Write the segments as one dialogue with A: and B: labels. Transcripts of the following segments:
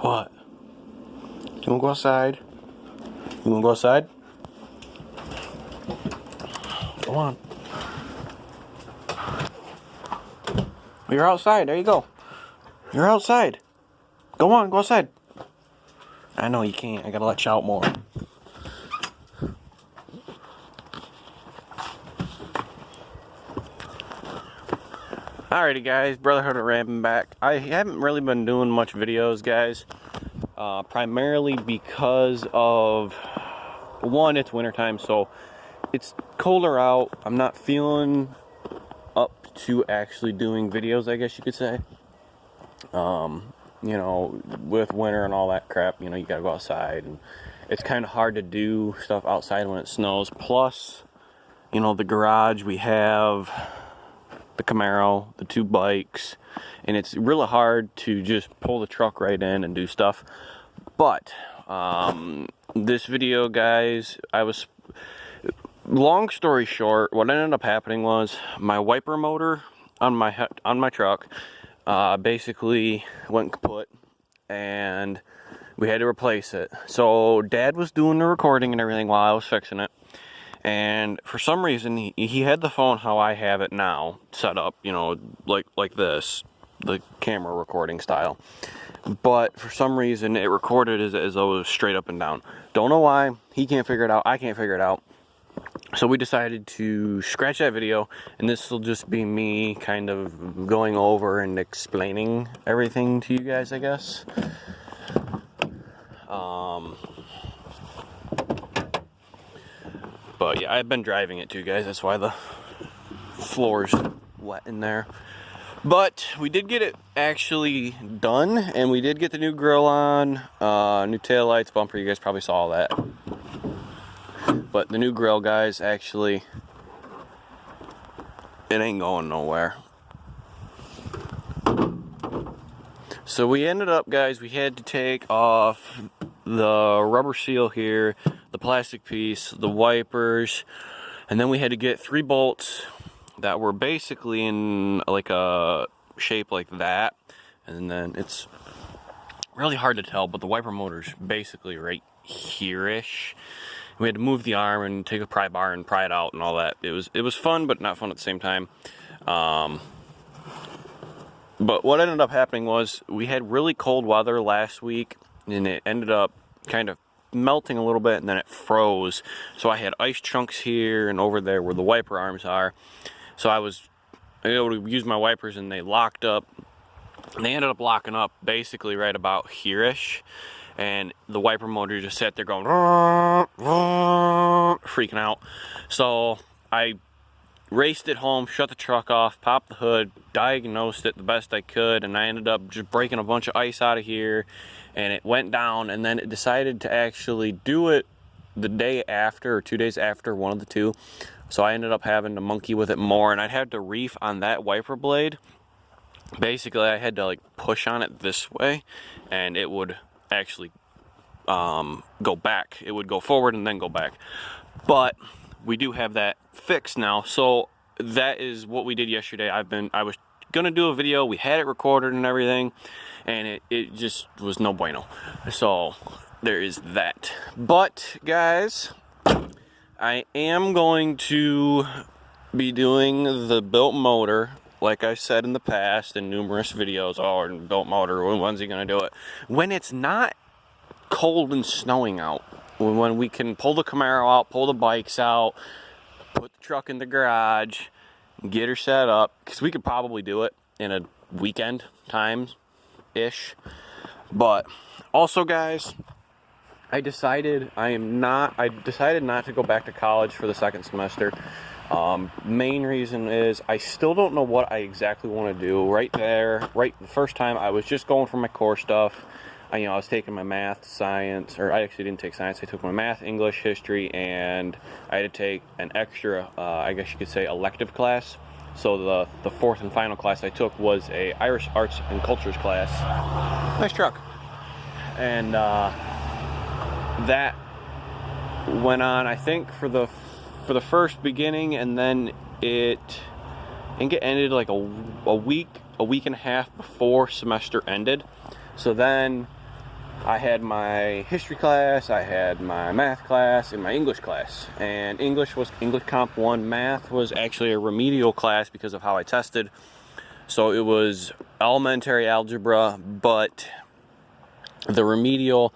A: What? You wanna go outside? You wanna go outside? Go on. You're outside. There you go. You're outside. Go on, go outside. I know you can't. I gotta let you out more. Alrighty, guys. Brotherhood of Ramping back. I haven't really been doing much videos, guys. Primarily because of, one, it's wintertime, so it's colder out. I'm not feeling up to actually doing videos, I guess you could say. You know, with winter and all that crap, you know, you gotta go outside, and it's kind of hard to do stuff outside when it snows. Plus, you know, the garage, we have the Camaro, the 2 bikes, and it's really hard to just pull the truck right in and do stuff. But this video, guys, long story short, what ended up happening was my wiper motor on my truck basically went kaput, and we had to replace it. So Dad was doing the recording and everything while I was fixing it, and for some reason he had the phone how I have it now set up, you know, like this, the camera recording style. But for some reason it recorded as though it was straight up and down. Don't know why. He can't figure it out. I can't figure it out. So we decided to scratch that video, and this will just be me kind of going over and explaining everything to you guys, I guess. But yeah, I've been driving it too, guys. That's why the floor's wet in there. But we did get it actually done, and we did get the new grill on, new taillights, bumper. You guys probably saw all that. But the new grill, guys, actually, it ain't going nowhere. So we ended up, guys, we had to take off the rubber seal here, the plastic piece, the wipers, and then we had to get 3 bolts that were basically in like a shape like that. And then it's really hard to tell, but the wiper motor's basically right here-ish. We had to move the arm and take a pry bar and pry it out and all that. It was fun, but not fun at the same time. But what ended up happening was we had really cold weather last week, and it ended up kind of melting a little bit, and then it froze. So I had ice chunks here and over there where the wiper arms are. So I was able to use my wipers, and they locked up. And they ended up locking up basically right about here-ish. And the wiper motor just sat there going, freaking out. So I raced it home, shut the truck off, popped the hood, diagnosed it the best I could, and I ended up just breaking a bunch of ice out of here, and it went down. And then it decided to actually do it the day after, or 2 days after, one of the two. So I ended up having to monkey with it more, and I'd had to reef on that wiper blade. Basically, I had to like push on it this way, and it would actually go back. It would go forward and then go back. But we do have that fixed now. So that is what we did yesterday. I was gonna do a video. We had it recorded and everything, and it just was no bueno. So there is that. But guys, I am going to be doing the built motor, like I said in the past in numerous videos. Oh, built motor, when's he gonna do it? When it's not cold and snowing out. When we can pull the Camaro out, pull the bikes out, put the truck in the garage, get her set up, because we could probably do it in a weekend time-ish. But also, guys, I decided not to go back to college for the second semester. Main reason is I still don't know what I exactly want to do. Right the first time, I was just going for my core stuff. I was taking my math, science, or I actually didn't take science. I took my math, English, history, and I had to take an extra, I guess you could say, elective class. So the fourth and final class I took was a Irish Arts and Cultures class. Nice truck. And that went on, I think, for the first beginning, and then I think it ended like a week and a half before semester ended. So then I had my history class, I had my math class, and my English class. And English was English Comp 1. Math was actually a remedial class because of how I tested. So it was elementary algebra, but the remedial,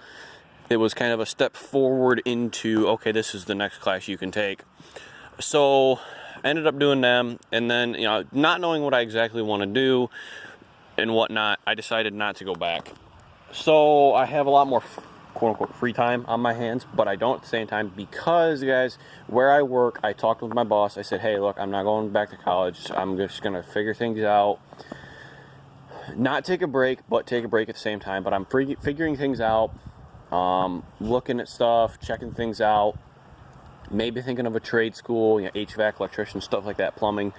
A: it was kind of a step forward into, okay, this is the next class you can take. So I ended up doing them, and then, you know, not knowing what I exactly want to do and whatnot, I decided not to go back. So I have a lot more quote-unquote free time on my hands, but I don't at the same time because, guys, where I work, I talked with my boss. I said, hey, look, I'm not going back to college. I'm just going to figure things out. Not take a break, but take a break at the same time. But I'm figuring things out, looking at stuff, checking things out, maybe thinking of a trade school, you know, HVAC, electrician, stuff like that, plumbing.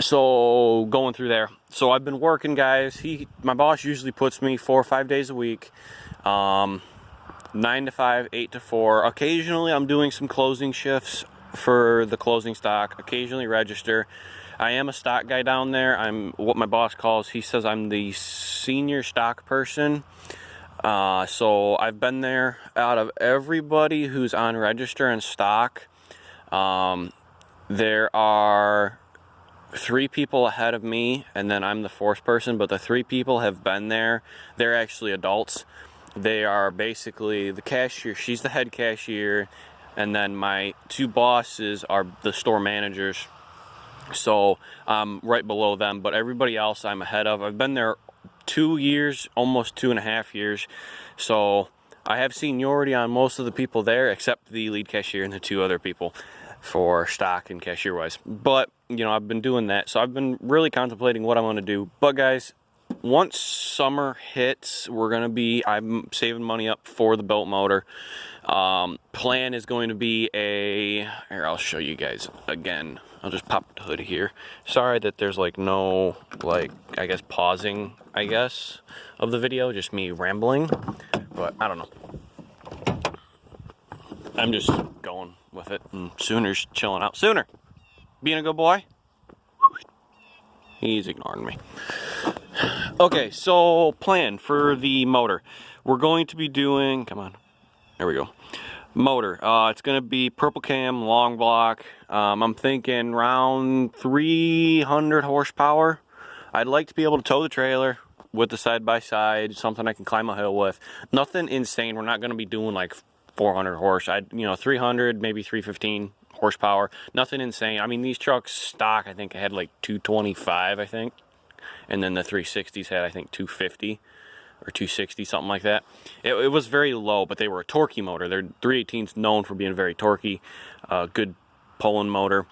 A: So going through there. So I've been working, guys. My boss usually puts me 4 or 5 days a week, 9 to 5, 8 to 4. Occasionally I'm doing some closing shifts for the closing stock, occasionally register. I am a stock guy down there. I'm what my boss calls, he says I'm the senior stock person. So I've been there. Out of everybody who's on register and stock, there are 3 people ahead of me, and then I'm the 4th person, but the 3 people have been there. They're actually adults. They are basically the cashier. She's the head cashier, and then my 2 bosses are the store managers. So I'm right below them, but everybody else I'm ahead of. I've been there 2 years, almost 2.5 years. So I have seniority on most of the people there, except the lead cashier and the 2 other people for stock and cashier wise. But, you know, I've been doing that. So I've been really contemplating what I'm going to do. But guys, once summer hits, I'm saving money up for the belt motor. Plan is going to be here, I'll show you guys again. I'll just pop the hood here. Sorry that there's like no, like, I guess pausing, of the video, just me rambling, but I don't know. I'm just going with it, and Sooner's chilling out. Sooner, being a good boy. He's ignoring me. Okay, so plan for the motor. We're going to be doing, come on, there we go. Motor, it's going to be purple cam, long block. I'm thinking around 300 horsepower. I'd like to be able to tow the trailer with the side-by-side, something I can climb a hill with. Nothing insane. We're not going to be doing like 400 horse. 300, maybe 315 horsepower. Nothing insane. I mean, these trucks stock, I think I had like 225, I think. And then the 360s had, I think, 250 or 260, something like that. It was very low, but they were a torquey motor. Their 318's known for being very torquey, good pulling motor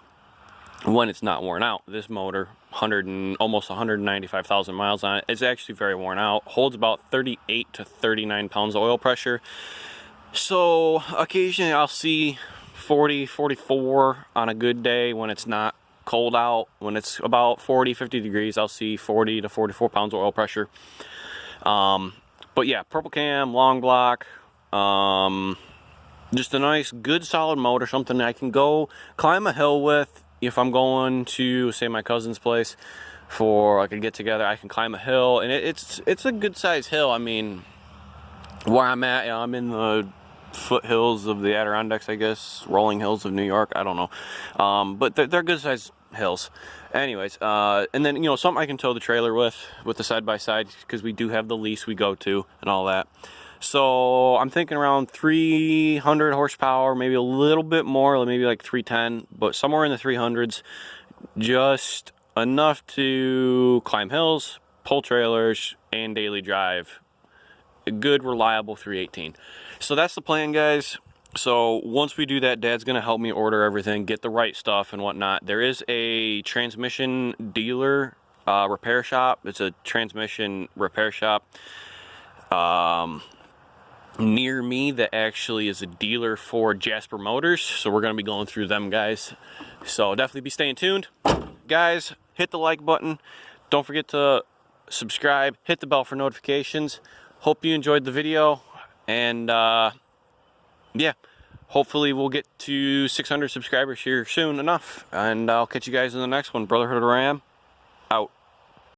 A: when it's not worn out. This motor, almost 195,000 miles on it, is actually very worn out. Holds about 38 to 39 pounds of oil pressure. So occasionally I'll see 40, 44 on a good day when it's not cold out. When it's about 40, 50 degrees, I'll see 40 to 44 pounds of oil pressure. But yeah, purple cam, long block, just a nice, good, solid motor, something I can go climb a hill with. If I'm going to, say, my cousin's place for like a get-together, I can climb a hill, and it's a good-sized hill. I mean, where I'm at, you know, I'm in the foothills of the Adirondacks, I guess, rolling hills of New York, I don't know, but they're good-sized hills. Anyways, and then, you know, something I can tow the trailer with the side-by-side, because we do have the lease we go to and all that. So I'm thinking around 300 horsepower, maybe a little bit more, maybe like 310, but somewhere in the 300s, just enough to climb hills, pull trailers, and daily drive. A good, reliable 318. So that's the plan, guys. So once we do that, Dad's going to help me order everything, get the right stuff and whatnot. There is a transmission dealer repair shop. It's a transmission repair shop near me that actually is a dealer for Jasper Motors. So we're going to be going through them, guys. So definitely be staying tuned. Guys, hit the like button. Don't forget to subscribe. Hit the bell for notifications. Hope you enjoyed the video. And yeah, hopefully we'll get to 600 subscribers here soon enough. And I'll catch you guys in the next one. Brotherhood of Ram.